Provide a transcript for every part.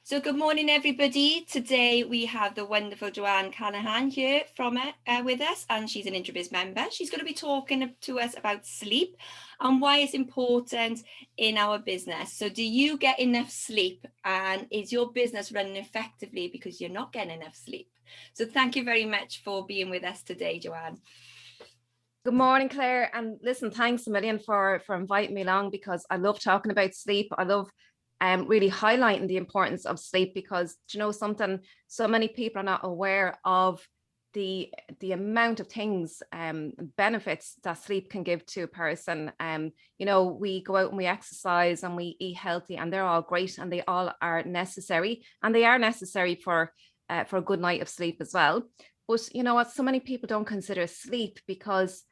So good morning, everybody. Today we have the wonderful Johann here with us, and she's an Intrabiz member. She's going to be talking to us about sleep and why it's important in our business. So do you get enough sleep, and is your business running effectively because you're not getting enough sleep? So thank you very much for being with us today, Johann. Good morning, Claire. And listen, thanks a million for inviting me along, because I love talking about sleep. I love really highlighting the importance of sleep, because you know something, so many people are not aware of the amount of things, benefits that sleep can give to a person. You know, we go out and we exercise and we eat healthy, and they're all great and they all are necessary, and they are necessary for a good night of sleep as well. But you know what, so many people don't consider sleep because,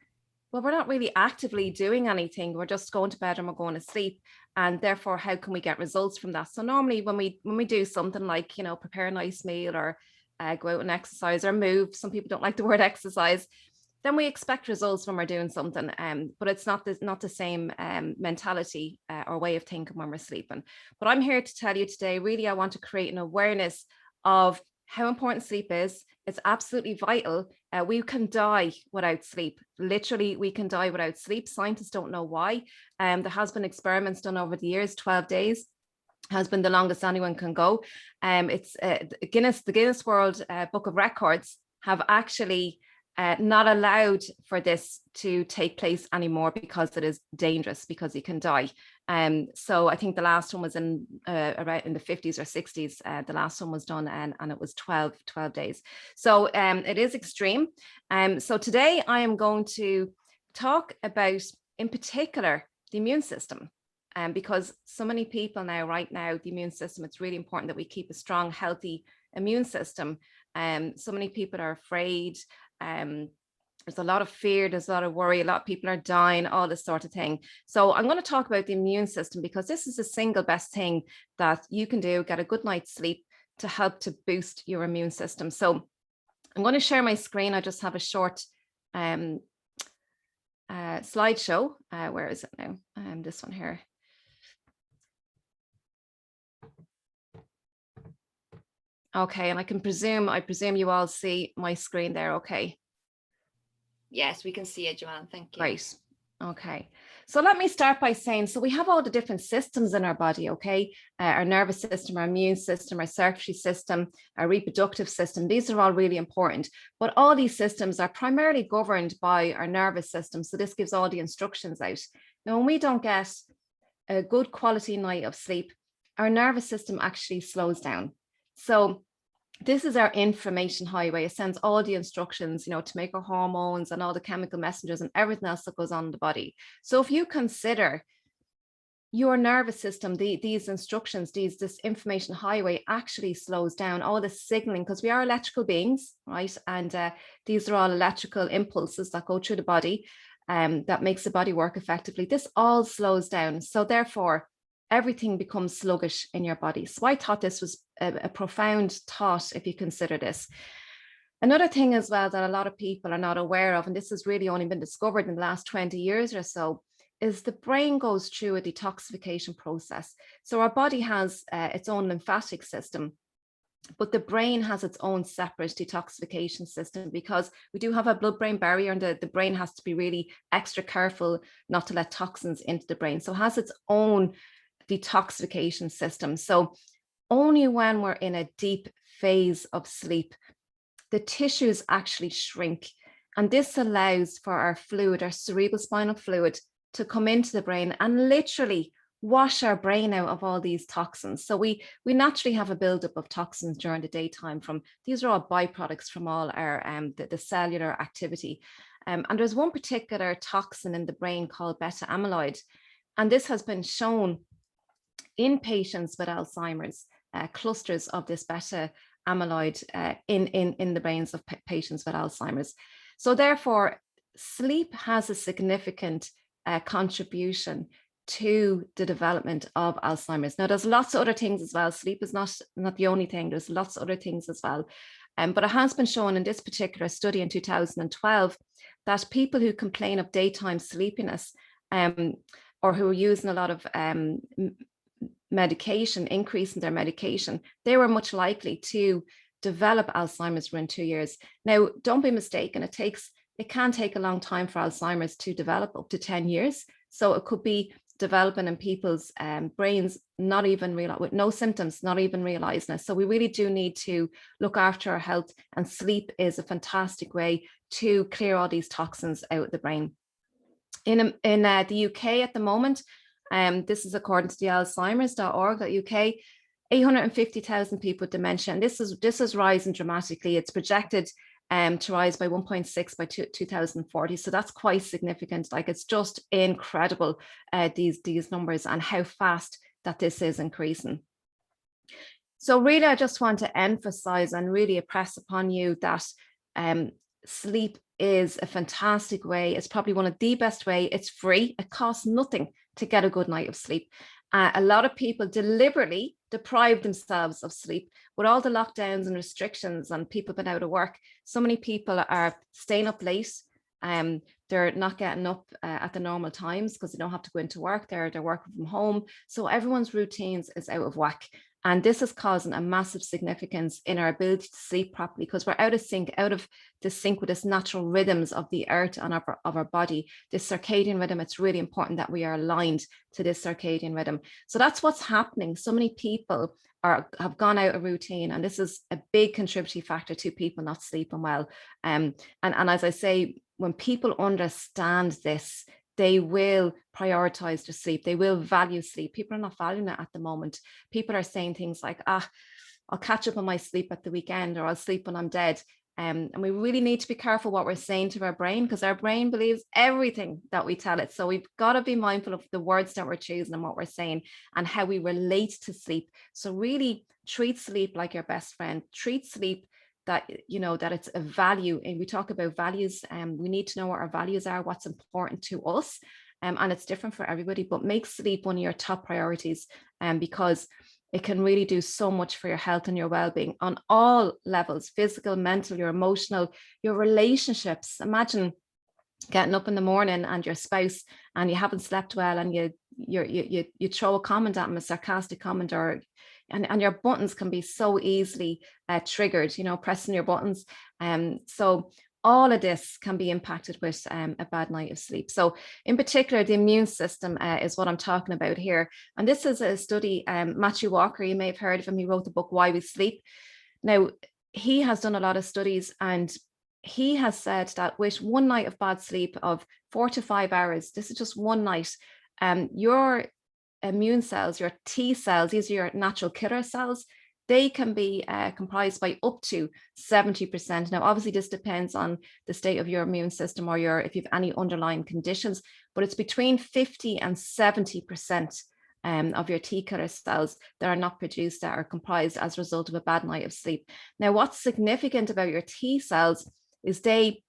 well, we're not really actively doing anything. We're just going to bed and we're going to sleep. And therefore, how can we get results from that? So normally when we do something like, you know, prepare a nice meal or go out and exercise or move, some people don't like the word exercise, then we expect results when we're doing something. But it's not the same mentality or way of thinking when we're sleeping. But I'm here to tell you today, really, I want to create an awareness of how important sleep is. It's absolutely vital. We can die without sleep. Literally, we can die without sleep. Scientists don't know why. There has been experiments done over the years. 12 days has been the longest anyone can go. It's the Guinness World Book of Records have actually not allowed for this to take place anymore because it is dangerous, because you can die. So I think the last one was in around in the 50s or 60s. The last one was done, and it was 12 days. So it is extreme. So today I am going to talk about, in particular, the immune system. Because so many people right now, the immune system, it's really important that we keep a strong, healthy immune system. So many people are afraid. There's a lot of fear, there's a lot of worry, a lot of people are dying, all this sort of thing. So I'm going to talk about the immune system, because this is the single best thing that you can do, get a good night's sleep, to help to boost your immune system. So I'm going to share my screen. I just have a short slideshow. Where is it now? This one here. Okay, and I presume you all see my screen there, okay? Yes, we can see it, Johann. Thank you. Great. Okay, so let me start by saying, so we have all the different systems in our body, okay? Our nervous system, our immune system, our circulatory system, our reproductive system. These are all really important, but all these systems are primarily governed by our nervous system. So this gives all the instructions out. Now, when we don't get a good quality night of sleep, our nervous system actually slows down. So this is our information highway. It sends all the instructions, you know, to make our hormones and all the chemical messengers and everything else that goes on in the body. So if you consider your nervous system, these instructions, this information highway actually slows down all the signaling, because we are electrical beings, right? And these are all electrical impulses that go through the body, that makes the body work effectively. This all slows down. So therefore, everything becomes sluggish in your body. So I thought this was a profound thought, if you consider this. Another thing as well that a lot of people are not aware of, and this has really only been discovered in the last 20 years or so, is the brain goes through a detoxification process. So our body has its own lymphatic system, but the brain has its own separate detoxification system, because we do have a blood-brain barrier, and the brain has to be really extra careful not to let toxins into the brain. So it has its own detoxification system. So only when we're in a deep phase of sleep, the tissues actually shrink. And this allows for our fluid, our cerebrospinal fluid, to come into the brain and literally wash our brain out of all these toxins. So we naturally have a buildup of toxins during the daytime. These are all byproducts from all our the cellular activity. And there's one particular toxin in the brain called beta amyloid. And this has been shown in patients with Alzheimer's, clusters of this beta amyloid in the brains of patients with Alzheimer's. So therefore, sleep has a significant contribution to the development of Alzheimer's. Now, there's lots of other things as well. Sleep is not the only thing. There's lots of other things as well. But it has been shown in this particular study in 2012 that people who complain of daytime sleepiness, or who are using a lot of medication, increasing their medication, they were much likely to develop Alzheimer's within 2 years. Now, don't be mistaken, it can take a long time for Alzheimer's to develop, up to 10 years. So it could be developing in people's brains, not even realize, with no symptoms, not even realizing it. So we really do need to look after our health, and sleep is a fantastic way to clear all these toxins out of the brain. In the UK at the moment, this is according to the alzheimers.org.uk, 850,000 people with dementia, and this is rising dramatically. It's projected to rise by 1.6 by 2040. So that's quite significant. Like, it's just incredible, these numbers and how fast that this is increasing. So really, I just want to emphasize and really impress upon you that sleep is a fantastic way. It's probably one of the best way. It's free. It costs nothing to get a good night of sleep. A lot of people deliberately deprive themselves of sleep with all the lockdowns and restrictions and people been out of work. So many people are staying up late. They're not getting up at the normal times because they don't have to go into work. They're working from home. So everyone's routines is out of whack. And this is causing a massive significance in our ability to sleep properly, because we're out of the sync with this natural rhythms of the earth and of our body, this circadian rhythm. It's really important that we are aligned to this circadian rhythm. So that's what's happening. So many people have gone out of routine, and this is a big contributing factor to people not sleeping well. And as I say, when people understand this, they will prioritize their sleep. They will value sleep. People are not valuing it at the moment. People are saying things like, I'll catch up on my sleep at the weekend, or I'll sleep when I'm dead. And we really need to be careful what we're saying to our brain, because our brain believes everything that we tell it. So we've got to be mindful of the words that we're choosing and what we're saying and how we relate to sleep. So really treat sleep like your best friend. Treat sleep that it's a value. And we talk about values, and we need to know what our values are, what's important to us, and it's different for everybody. But make sleep one of your top priorities, because it can really do so much for your health and your well-being on all levels: physical, mental, your emotional, your relationships. Imagine getting up in the morning and your spouse, and you haven't slept well, and you throw a comment at them, a sarcastic comment, and your buttons can be so easily triggered, pressing your buttons. So all of this can be impacted with a bad night of sleep. So in particular, the immune system is what I'm talking about here. And this is a study, Matthew Walker, you may have heard of him. He wrote the book, Why We Sleep. Now, he has done a lot of studies, and he has said that with one night of bad sleep of 4 to 5 hours, this is just one night, your immune cells, your T cells, these are your natural killer cells, they can be comprised by up to 70%. Now, obviously, this depends on the state of your immune system, or if you have any underlying conditions, but it's between 50 and 70% of your T killer cells that are not produced, that are comprised as a result of a bad night of sleep. Now, what's significant about your T cells is they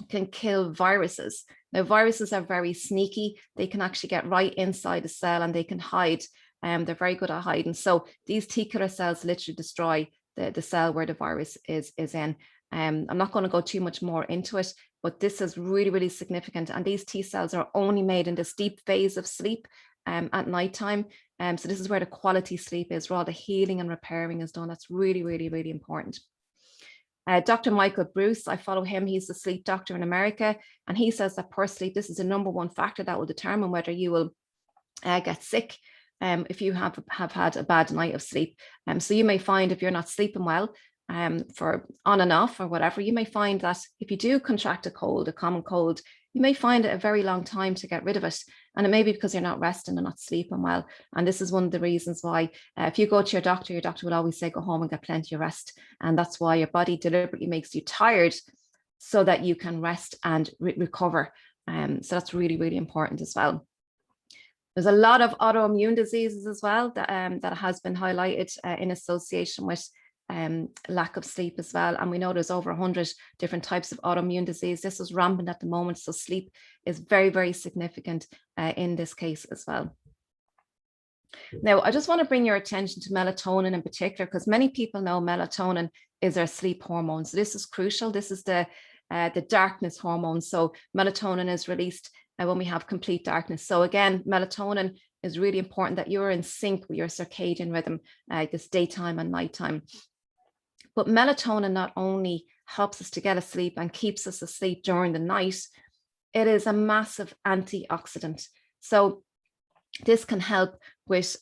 can kill viruses. Now, viruses are very sneaky. They can actually get right inside the cell, and they can hide. They're very good at hiding. So these T killer cells literally destroy the cell where the virus is in. I'm not going to go too much more into it, but this is really, really significant. And these T cells are only made in this deep phase of sleep at nighttime. So this is where the quality sleep is, where all the healing and repairing is done. That's really, really, really important. Dr. Michael Bruce, I follow him. He's a sleep doctor in America, and he says that poor sleep, this is the number one factor that will determine whether you will get sick if you have had a bad night of sleep. So you may find, if you're not sleeping well for on and off or whatever, you may find that if you do contract a common cold, you may find it a very long time to get rid of it. And it may be because you're not resting and not sleeping well. And this is one of the reasons why if you go to your doctor will always say, go home and get plenty of rest. And that's why your body deliberately makes you tired so that you can rest and recover. So that's really, really important as well. There's a lot of autoimmune diseases as well that has been highlighted in association with lack of sleep as well. And we know there's over 100 different types of autoimmune disease. This is rampant at the moment. So sleep is very, very significant in this case as well. Now, I just want to bring your attention to melatonin in particular, because many people know melatonin is our sleep hormone. So this is crucial. This is the darkness hormone. So melatonin is released when we have complete darkness. So again, melatonin is really important, that you're in sync with your circadian rhythm, this daytime and nighttime. But melatonin not only helps us to get asleep and keeps us asleep during the night, it is a massive antioxidant. So this can help with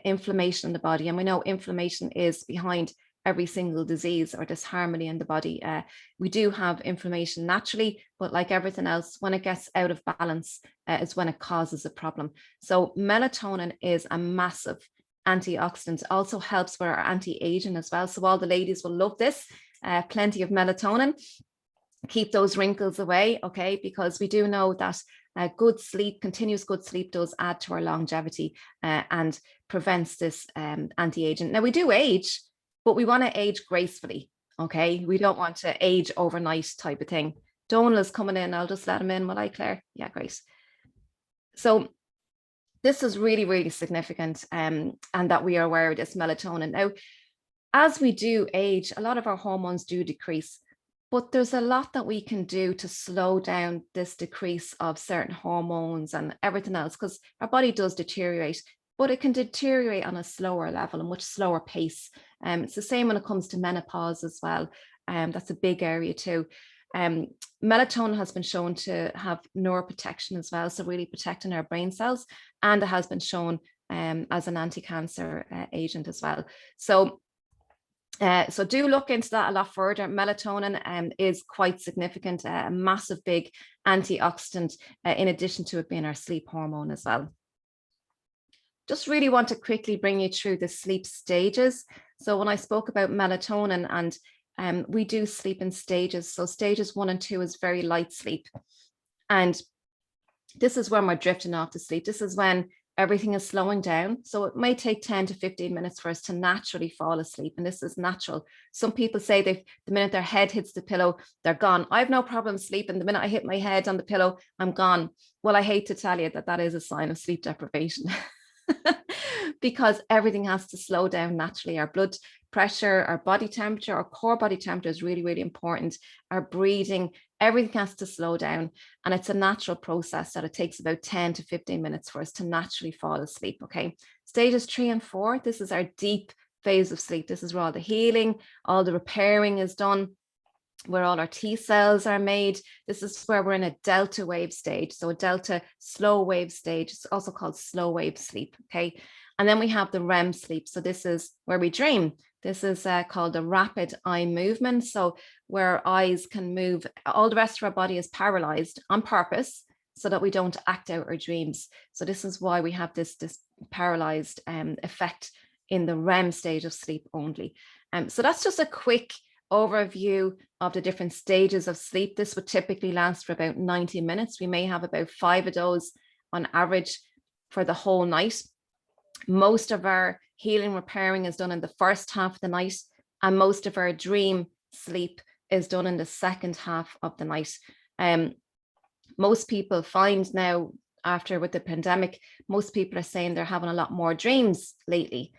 inflammation in the body. And we know inflammation is behind every single disease or disharmony in the body. We do have inflammation naturally, but like everything else, when it gets out of balance is when it causes a problem. So melatonin is a massive antioxidant. Also helps with our anti-aging as well. So all the ladies will love this. Plenty of melatonin. Keep those wrinkles away, okay? Because we do know that good sleep, continuous good sleep, does add to our longevity and prevents this anti-aging. Now, we do age, but we want to age gracefully, okay? We don't want to age overnight type of thing. Donald's coming in. I'll just let him in, will I, Claire? Yeah, great. So this is really, really significant, and that we are aware of this melatonin. Now, as we do age, a lot of our hormones do decrease. But there's a lot that we can do to slow down this decrease of certain hormones and everything else, because our body does deteriorate, but it can deteriorate on a slower level, a much slower pace. It's the same when it comes to menopause as well. That's a big area too. Melatonin has been shown to have neuroprotection as well, so really protecting our brain cells, and it has been shown as an anti-cancer agent as well. So do look into that a lot further. Melatonin is quite significant, a massive big antioxidant, in addition to it being our sleep hormone as well. Just really want to quickly bring you through the sleep stages. So when I spoke about melatonin, and we do sleep in stages. So stages 1 and 2 is very light sleep. And this is when we're drifting off to sleep. This is when everything is slowing down. So it may take 10 to 15 minutes for us to naturally fall asleep. And this is natural. Some people say the minute their head hits the pillow, they're gone. I have no problem sleeping. The minute I hit my head on the pillow, I'm gone. Well, I hate to tell you that is a sign of sleep deprivation. Because everything has to slow down naturally. Our blood pressure, our body temperature, our core body temperature is really, really important. Our breathing, everything has to slow down. And it's a natural process that it takes about 10 to 15 minutes for us to naturally fall asleep, okay? Stages 3 and 4, this is our deep phase of sleep. This is where all the healing, all the repairing is done, where all our T cells are made. This is where we're in a delta wave stage. So a delta slow wave stage. It's also called slow wave sleep, okay? And then we have the REM sleep. So this is where we dream. This is called the rapid eye movement. So where our eyes can move, all the rest of our body is paralyzed on purpose so that we don't act out our dreams. So this is why we have this paralyzed effect in the REM stage of sleep only. So that's just a quick overview of the different stages of sleep. This would typically last for about 90 minutes. We may have about 5 of those on average for the whole night. Most of our healing repairing is done in the first half of the night, and most of our dream sleep is done in the second half of the night. Most people find now, after with the pandemic, most people are saying they're having a lot more dreams lately.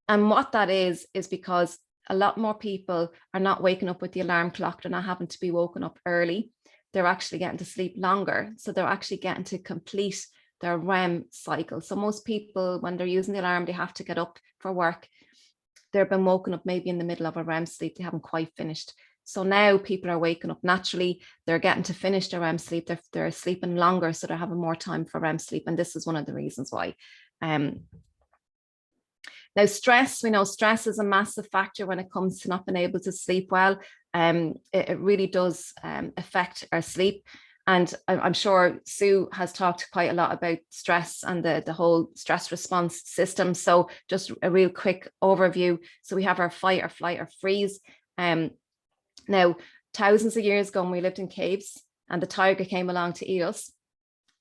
And what that is because a lot more people are not waking up with the alarm clock. They're not having to be woken up early. They're actually getting to sleep longer. So they're actually getting to complete their REM cycle. So most people, when they're using the alarm, they have to get up for work. They've been woken up maybe in the middle of a REM sleep. They haven't quite finished. So now people are waking up naturally. They're getting to finish their REM sleep. They're sleeping longer, so they're having more time for REM sleep. And this is one of the reasons why. Now, stress, we know stress is a massive factor when it comes to not being able to sleep well. It really does affect our sleep. And I'm sure Sue has talked quite a lot about stress and the whole stress response system. So just a real quick overview. So we have our fight or flight or freeze. Now, thousands of years ago, when we lived in caves and the tiger came along to eat us,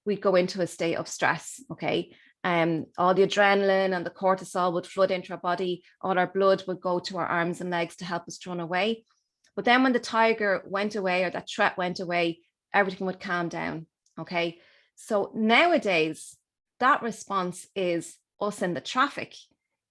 we'd go into a state of stress, okay? All the adrenaline and the cortisol would flood into our body. All our blood would go to our arms and legs to help us to run away. But then when the tiger went away, or that threat went away, everything would calm down, okay? So nowadays, that response is us in the traffic.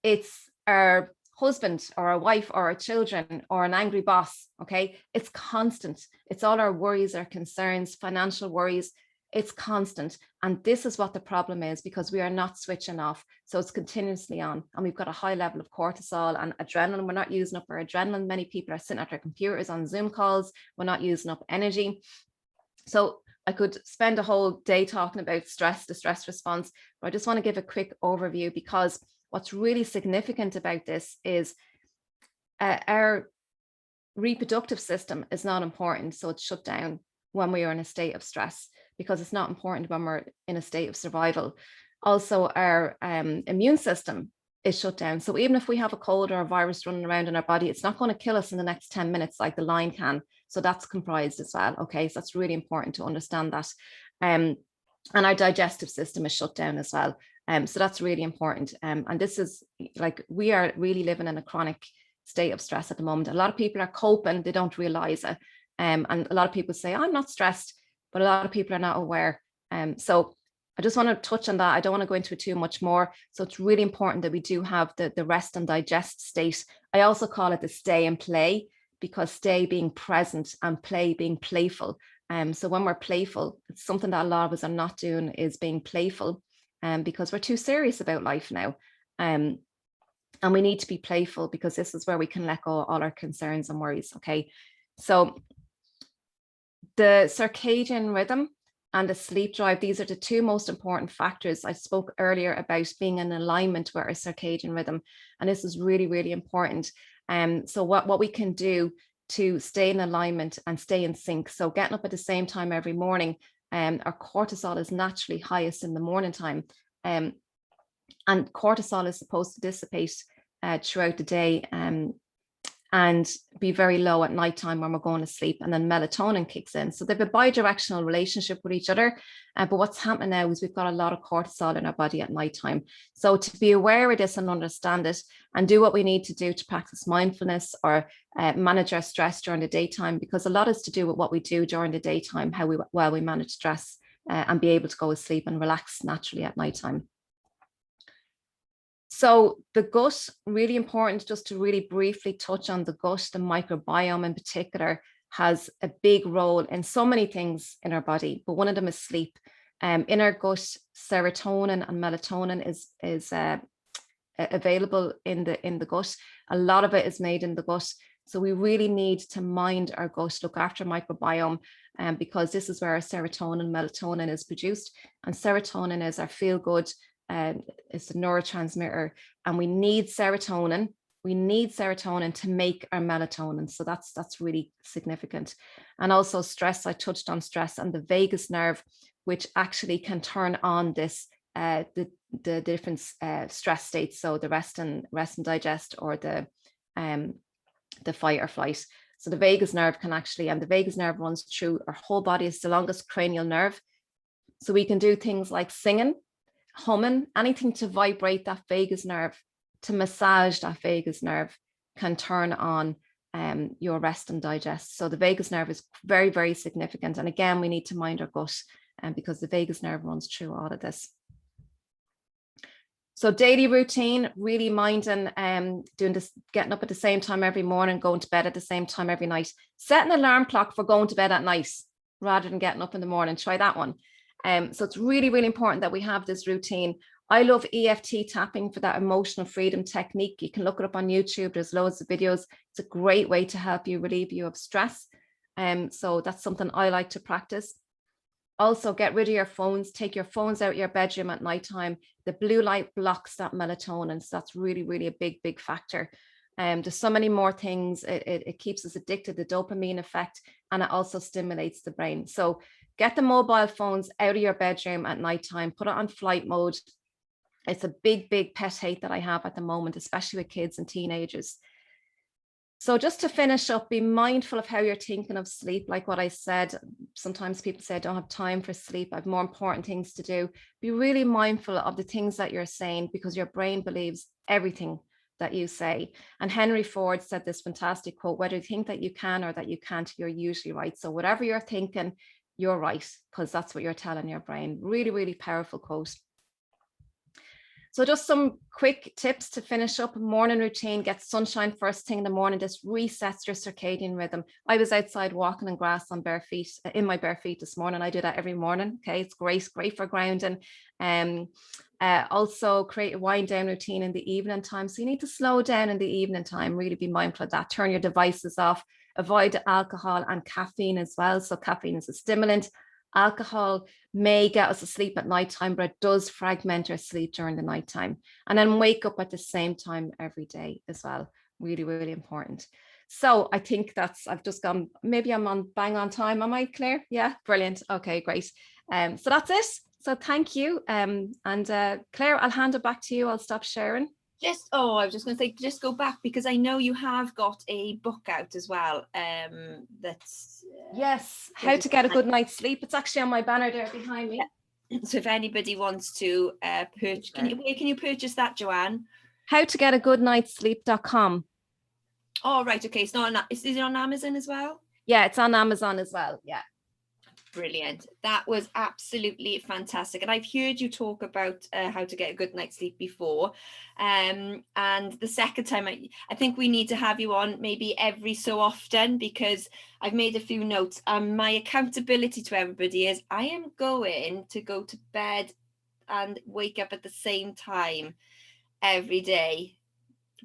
It's our husband or our wife or our children or an angry boss, okay? It's constant. It's all our worries, our concerns, financial worries. It's constant. And this is what the problem is, because we are not switching off. So it's continuously on. And we've got a high level of cortisol and adrenaline. We're not using up our adrenaline. Many people are sitting at their computers on Zoom calls. We're not using up energy. So I could spend a whole day talking about stress, the stress response, but I just want to give a quick overview, because what's really significant about this is our reproductive system is not important. So it's shut down when we are in a state of stress, because it's not important when we're in a state of survival. Also, our immune system is shut down. So even if we have a cold or a virus running around in our body, it's not going to kill us in the next 10 minutes like the lion can. So that's comprised as well. Okay, so that's really important to understand that. And our digestive system is shut down as well. So that's really important. And this is like, we are really living in a chronic state of stress at the moment. A lot of people are coping, they don't realize it. And a lot of people say, I'm not stressed, but a lot of people are not aware. So I just want to touch on that. I don't want to go into it too much more. So it's really important that we do have the rest and digest state. I also call it the stay and play, because stay being present and play being playful. So when we're playful, it's something that a lot of us are not doing, is being playful, because we're too serious about life now. And we need to be playful, because this is where we can let go of all our concerns and worries. Okay. So the circadian rhythm and the sleep drive, these are the two most important factors. I spoke earlier about being in alignment with our circadian rhythm, and this is really, really important. So what we can do to stay in alignment and stay in sync. So getting up at the same time every morning, our cortisol is naturally highest in the morning time. And cortisol is supposed to dissipate throughout the day, and be very low at nighttime when we're going to sleep, and then melatonin kicks in. So they have a bidirectional relationship with each other. But what's happening now is we've got a lot of cortisol in our body at nighttime. So to be aware of this and understand it, and do what we need to do to practice mindfulness, or manage our stress during the daytime, because a lot is to do with what we do during the daytime, how we manage stress, and be able to go to sleep and relax naturally at nighttime. So the gut, really important, just to really briefly touch on the gut. The microbiome in particular has a big role in so many things in our body, but one of them is sleep. In our gut, serotonin and melatonin is available in the gut. A lot of it is made in the gut. So we really need to mind our gut, look after microbiome, because this is where our serotonin, melatonin is produced. And serotonin is our feel good. It's a neurotransmitter, and we need serotonin. We need serotonin to make our melatonin. So that's really significant. And also stress. I touched on stress and the vagus nerve, which actually can turn on this the different stress states. So the rest and digest, or the fight or flight. So the vagus nerve can actually, and the vagus nerve runs through our whole body. It's the longest cranial nerve. So we can do things like singing, humming, anything to vibrate that vagus nerve, to massage that vagus nerve, can turn on your rest and digest. So the vagus nerve is very, very significant. And again, we need to mind our gut, because the vagus nerve runs through all of this. So daily routine, really minding doing this, getting up at the same time every morning, going to bed at the same time every night. Set an alarm clock for going to bed at night rather than getting up in the morning. Try that one. So it's really, really important that we have this routine. I love EFT tapping for that emotional freedom technique. You can look it up on YouTube. There's loads of videos. It's a great way to help you relieve you of stress. So that's something I like to practice. Also, get rid of your phones. Take your phones out of your bedroom at nighttime. The blue light blocks that melatonin. So that's really, really a big, big factor. There's so many more things. It keeps us addicted, the dopamine effect, and it also stimulates the brain. So get the mobile phones out of your bedroom at nighttime, put it on flight mode. It's a big, big pet hate that I have at the moment, especially with kids and teenagers. So just to finish up, be mindful of how you're thinking of sleep. Like what I said, sometimes people say, I don't have time for sleep. I have more important things to do. Be really mindful of the things that you're saying, because your brain believes everything that you say. And Henry Ford said this fantastic quote: whether you think that you can or that you can't, you're usually right. So whatever you're thinking, you're right, because that's what you're telling your brain. Really, really powerful quote. So just some quick tips to finish up. Morning routine: get sunshine first thing in the morning. This resets your circadian rhythm. I was outside walking in grass on bare feet, in my bare feet this morning. I do that every morning. Okay, it's great for grounding. Also create a wind down routine in the evening time. So you need to slow down in the evening time, really be mindful of that. Turn your devices off, avoid alcohol and caffeine as well. So caffeine is a stimulant. Alcohol may get us asleep at nighttime, but it does fragment our sleep during the nighttime. And then wake up at the same time every day as well. Really, really important. So I think I've just gone, maybe I'm on bang on time. Am I, Claire? Yeah, brilliant. Okay, great. So that's it. So thank you. And Claire, I'll hand it back to you. I'll stop sharing. I was just going to say, just go back, because I know you have got a book out as well. That's yes, How to Get a Good Night's Sleep. It's actually on my banner there behind me. So if anybody wants to purchase, where can you purchase that, Joanne? howtogetagoodnightsleep.com. Oh, right. Okay. It's not. Is it on Amazon as well? Yeah, it's on Amazon as well. Yeah. Brilliant. That was absolutely fantastic. And I've heard you talk about how to get a good night's sleep before. And the second time, I think we need to have you on maybe every so often, because I've made a few notes. My accountability to everybody is I am going to go to bed and wake up at the same time every day.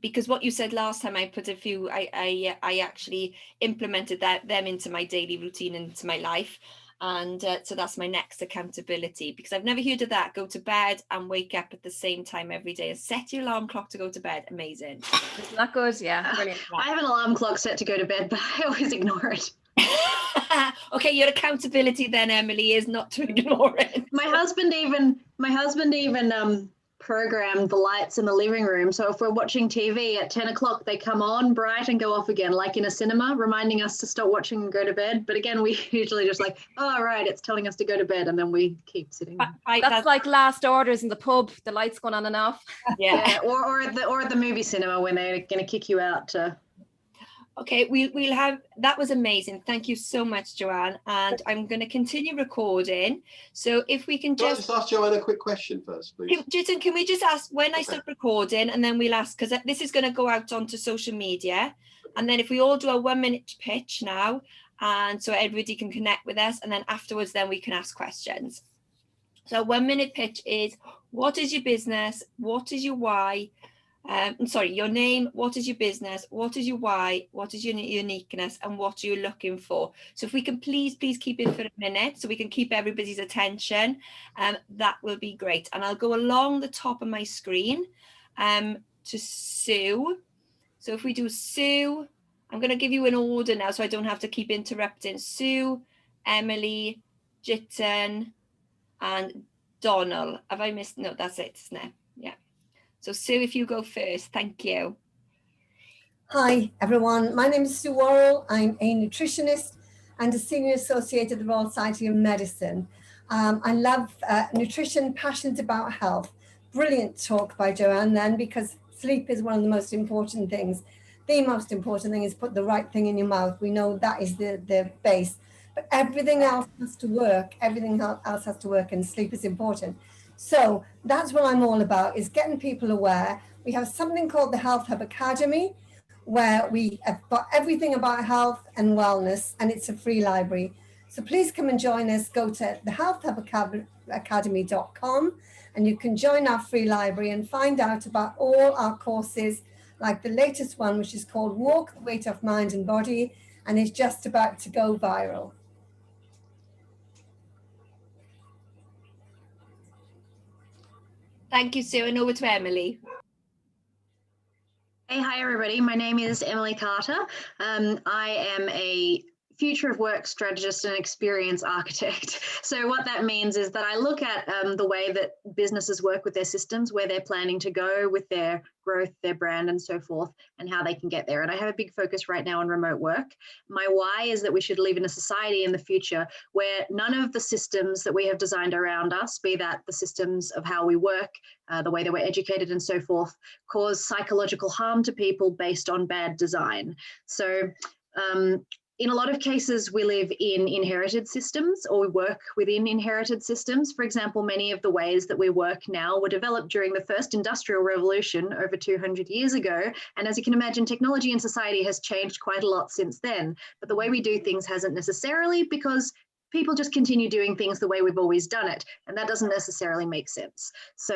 Because what you said last time, I put a few, I actually implemented them into my daily routine, into my life. And so that's my next accountability, because I've never heard of that. Go to bed and wake up at the same time every day, and set your alarm clock to go to bed. Amazing. Isn't that good? Yeah, brilliant. I have an alarm clock set to go to bed, but I always ignore it. Okay, your accountability then, Emily, is not to ignore it. My husband even programmed the lights in the living room. So if we're watching TV at 10 o'clock, they come on bright and go off again, like in a cinema, reminding us to stop watching and go to bed. But again, we usually just like, oh, right, it's telling us to go to bed. And then we keep sitting. That's like last orders in the pub, the lights going on and off. Yeah. Or the movie cinema when they're going to kick you out to... Okay, we'll have, that was amazing. Thank you so much, Joanne. And I'm going to continue recording. So if we can I just ask Joanne a quick question first, please? Can we just ask when I stop recording, and then we'll ask, because this is going to go out onto social media. And then if we all do a 1-minute pitch now, and so everybody can connect with us, and then afterwards, then we can ask questions. So 1-minute pitch is, what is your business? What is your why? Your name, what is your business, what is your why, what is your uniqueness, and what are you looking for? So if we can please keep it for a minute, so we can keep everybody's attention, that will be great. And I'll go along the top of my screen to Sue. So if we do Sue, I'm going to give you an order now, so I don't have to keep interrupting. Sue, Emily, Jitten, and Donald. Have I missed? No, that's it, isn't it? Yeah. So Sue, if you go first, thank you. Hi, everyone. My name is Sue Worrell. I'm a nutritionist and a senior associate at the Royal Society of Medicine. I love nutrition, passionate about health. Brilliant talk by Joanne then, because sleep is one of the most important things. The most important thing is put the right thing in your mouth. We know that is the base, but everything else has to work. Everything else has to work, and sleep is important. So that's what I'm all about, is getting people aware. We have something called the Health Hub Academy, where we have got everything about health and wellness, and it's a free library. So please come and join us. Go to thehealthhubacademy.com, and you can join our free library and find out about all our courses, like the latest one, which is called Walk the Weight Off Mind and Body, and is just about to go viral. Thank you, Sue, and over to Emily. Hey, hi, everybody. My name is Emily Carter. I am a future of work strategist and experience architect. So what that means is that I look at the way that businesses work with their systems, where they're planning to go with their growth, their brand, and so forth, and how they can get there. And I have a big focus right now on remote work. My why is that we should live in a society in the future where none of the systems that we have designed around us, be that the systems of how we work, the way that we're educated and so forth, cause psychological harm to people based on bad design. So in a lot of cases, we live in inherited systems, or we work within inherited systems. For example, many of the ways that we work now were developed during the first industrial revolution over 200 years ago. And as you can imagine, technology and society has changed quite a lot since then. But the way we do things hasn't necessarily, because people just continue doing things the way we've always done it. And that doesn't necessarily make sense. So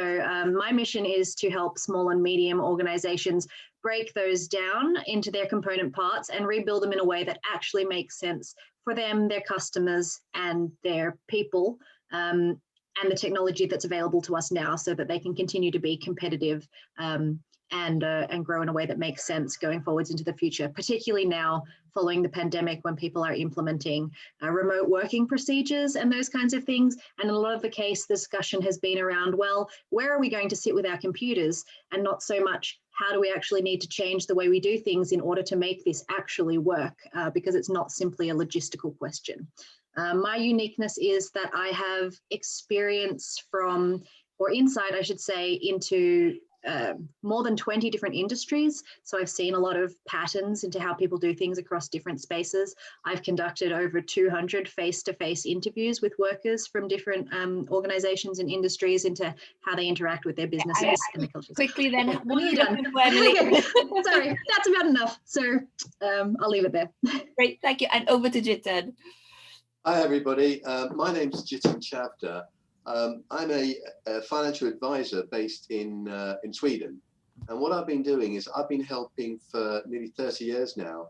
my mission is to help small and medium organizations break those down into their component parts and rebuild them in a way that actually makes sense for them, their customers, and their people, and the technology that's available to us now, so that they can continue to be competitive and grow in a way that makes sense going forwards into the future, particularly now following the pandemic, when people are implementing remote working procedures and those kinds of things. And in a lot of the case, discussion has been around, well, where are we going to sit with our computers, and not so much how do we actually need to change the way we do things in order to make this actually work, because it's not simply a logistical question. My uniqueness is that I have experience from, or insight, I should say, into more than 20 different industries. So I've seen a lot of patterns into how people do things across different spaces. I've conducted over 200 face-to-face interviews with workers from different organizations and industries into how they interact with their businesses and the cultures. Quickly then, Okay, what are you done? looking for, Emily? Okay, sorry, that's about enough. So I'll leave it there. Great, thank you. And over to Jitan. Hi, everybody. My name's Jitin Chavda. I'm a financial advisor based in Sweden. And what I've been doing is I've been helping for nearly 30 years now,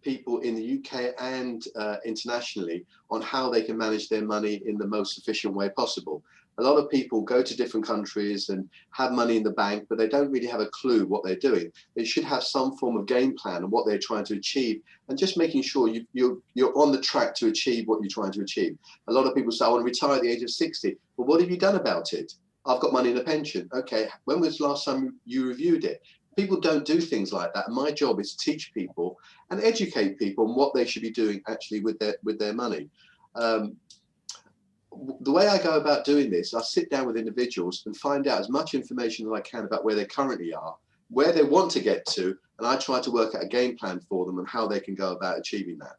people in the UK and internationally on how they can manage their money in the most efficient way possible. A lot of people go to different countries and have money in the bank, but they don't really have a clue what they're doing. They should have some form of game plan on what they're trying to achieve, and just making sure you're on the track to achieve what you're trying to achieve. A lot of people say, I want to retire at the age of 60. Well, what have you done about it? I've got money in a pension. Okay, when was the last time you reviewed it? People don't do things like that. My job is to teach people and educate people on what they should be doing actually with their money. The way I go about doing this, I sit down with individuals and find out as much information as I can about where they currently are, where they want to get to, and I try to work out a game plan for them and how they can go about achieving that.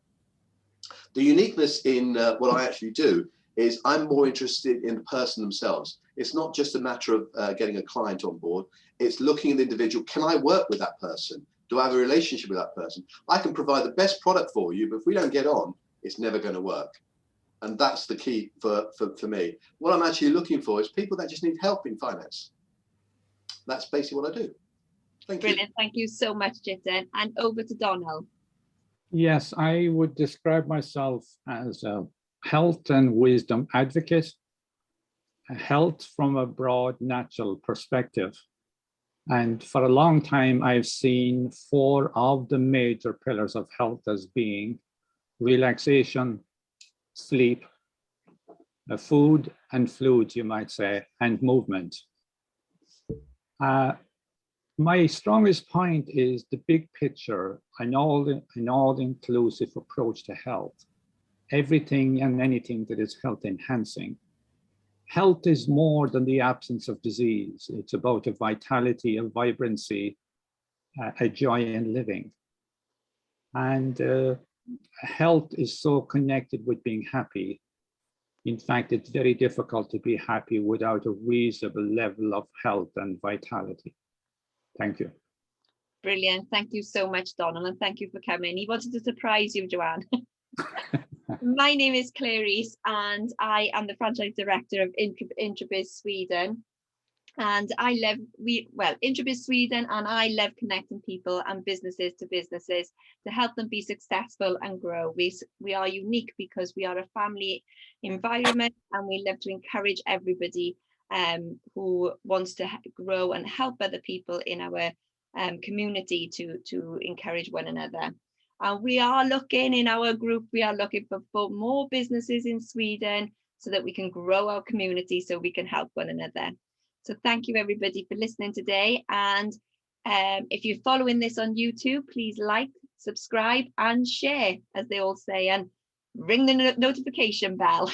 The uniqueness in what I actually do is I'm more interested in the person themselves. It's not just a matter of getting a client on board. It's looking at the individual. Can I work with that person? Do I have a relationship with that person? I can provide the best product for you, but if we don't get on, it's never going to work. And that's the key for me. What I'm actually looking for is people that just need help in finance. That's basically what I do. Thank you. Brilliant. Thank you so much, Jitan. And over to Donald. Yes, I would describe myself as a health and wisdom advocate, health from a broad natural perspective. And for a long time, I've seen 4 of the major pillars of health as being relaxation, sleep, food and fluids, you might say, and movement. My strongest point is the big picture, an all-inclusive approach to health, everything and anything that is health enhancing. Health is more than the absence of disease. It's about a vitality, a vibrancy, a joy in living. And health is so connected with being happy. In fact, it's very difficult to be happy without a reasonable level of health and vitality. Thank you. Brilliant. Thank you so much, Donald, and thank you for coming. He wanted to surprise you, Joanne. My name is Clarice, and I am the franchise director of Introbiz Sweden. And I love Introbiz Sweden, and I love connecting people and businesses to help them be successful and grow. We are unique because we are a family environment, and we love to encourage everybody who wants to grow and help other people in our community to encourage one another. We are looking in our group, we are looking for more businesses in Sweden so that we can grow our community, so we can help one another. So thank you everybody for listening today. And if you're following this on YouTube, please like, subscribe and share, as they all say, and ring the notification bell.